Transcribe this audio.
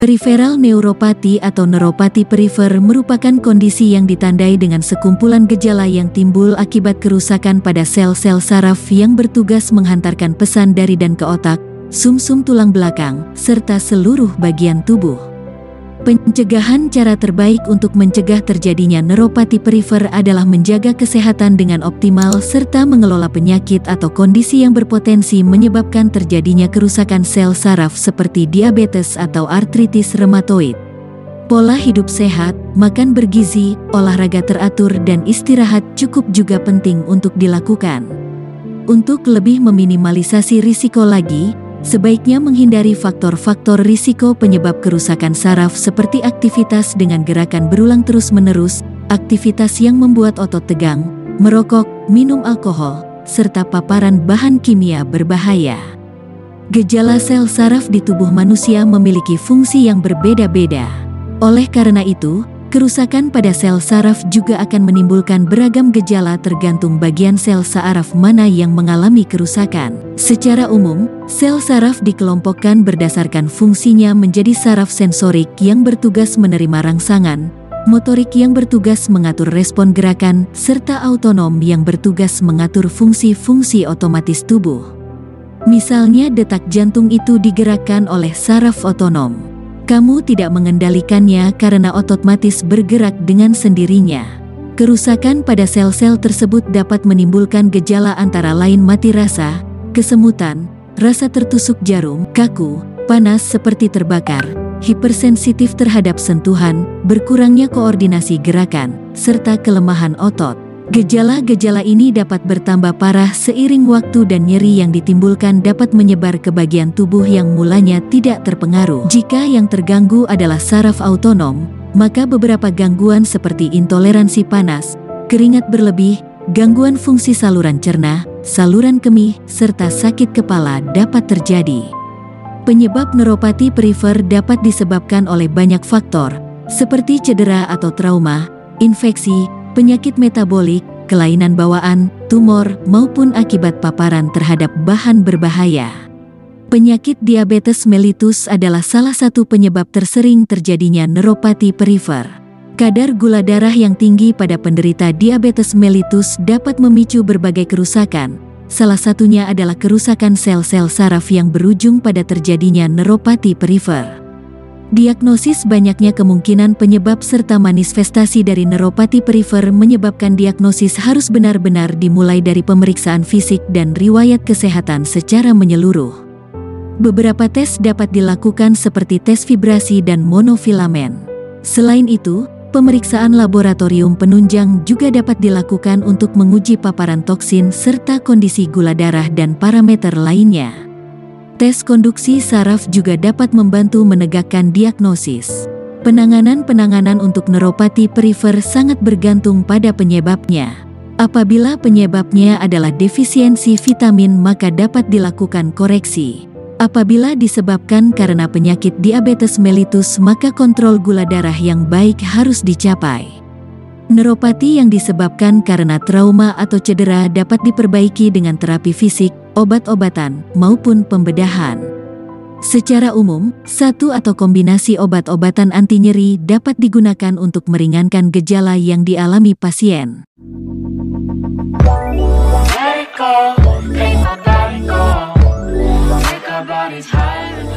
Peripheral neuropati atau neuropati perifer merupakan kondisi yang ditandai dengan sekumpulan gejala yang timbul akibat kerusakan pada sel-sel saraf yang bertugas menghantarkan pesan dari dan ke otak, sumsum tulang belakang, serta seluruh bagian tubuh. Pencegahan. Cara terbaik untuk mencegah terjadinya neuropati perifer adalah menjaga kesehatan dengan optimal serta mengelola penyakit atau kondisi yang berpotensi menyebabkan terjadinya kerusakan sel saraf seperti diabetes atau artritis reumatoid. Pola hidup sehat, makan bergizi, olahraga teratur dan istirahat cukup juga penting untuk dilakukan. Untuk lebih meminimalisasi risiko lagi, sebaiknya menghindari faktor-faktor risiko penyebab kerusakan saraf seperti aktivitas dengan gerakan berulang terus-menerus, aktivitas yang membuat otot tegang, merokok, minum alkohol, serta paparan bahan kimia berbahaya. Gejala sel saraf di tubuh manusia memiliki fungsi yang berbeda-beda. Oleh karena itu, kerusakan pada sel saraf juga akan menimbulkan beragam gejala tergantung bagian sel saraf mana yang mengalami kerusakan. Secara umum, sel saraf dikelompokkan berdasarkan fungsinya menjadi saraf sensorik yang bertugas menerima rangsangan, motorik yang bertugas mengatur respon gerakan, serta autonom yang bertugas mengatur fungsi-fungsi otomatis tubuh. Misalnya detak jantung itu digerakkan oleh saraf otonom. Kamu tidak mengendalikannya karena otomatis bergerak dengan sendirinya. Kerusakan pada sel-sel tersebut dapat menimbulkan gejala antara lain mati rasa, kesemutan, rasa tertusuk jarum, kaku, panas seperti terbakar, hipersensitif terhadap sentuhan, berkurangnya koordinasi gerakan, serta kelemahan otot. Gejala-gejala ini dapat bertambah parah seiring waktu dan nyeri yang ditimbulkan dapat menyebar ke bagian tubuh yang mulanya tidak terpengaruh. Jika yang terganggu adalah saraf autonom, maka beberapa gangguan seperti intoleransi panas, keringat berlebih, gangguan fungsi saluran cerna, saluran kemih, serta sakit kepala dapat terjadi. Penyebab neuropati perifer dapat disebabkan oleh banyak faktor, seperti cedera atau trauma, infeksi, penyakit metabolik, kelainan bawaan, tumor, maupun akibat paparan terhadap bahan berbahaya. Penyakit diabetes mellitus adalah salah satu penyebab tersering terjadinya neuropati perifer. Kadar gula darah yang tinggi pada penderita diabetes mellitus dapat memicu berbagai kerusakan. Salah satunya adalah kerusakan sel-sel saraf yang berujung pada terjadinya neuropati perifer. Diagnosis. Banyaknya kemungkinan penyebab serta manifestasi dari neuropati perifer menyebabkan diagnosis harus benar-benar dimulai dari pemeriksaan fisik dan riwayat kesehatan secara menyeluruh. Beberapa tes dapat dilakukan seperti tes vibrasi dan monofilamen. Selain itu, pemeriksaan laboratorium penunjang juga dapat dilakukan untuk menguji paparan toksin serta kondisi gula darah dan parameter lainnya. Tes konduksi saraf juga dapat membantu menegakkan diagnosis. Penanganan untuk neuropati perifer sangat bergantung pada penyebabnya. Apabila penyebabnya adalah defisiensi vitamin, maka dapat dilakukan koreksi. Apabila disebabkan karena penyakit diabetes mellitus, maka kontrol gula darah yang baik harus dicapai. Neuropati yang disebabkan karena trauma atau cedera dapat diperbaiki dengan terapi fisik, obat-obatan, maupun pembedahan. Secara umum, satu atau kombinasi obat-obatan anti nyeri dapat digunakan untuk meringankan gejala yang dialami pasien. Let it go, make my body go. Make our bodies higher.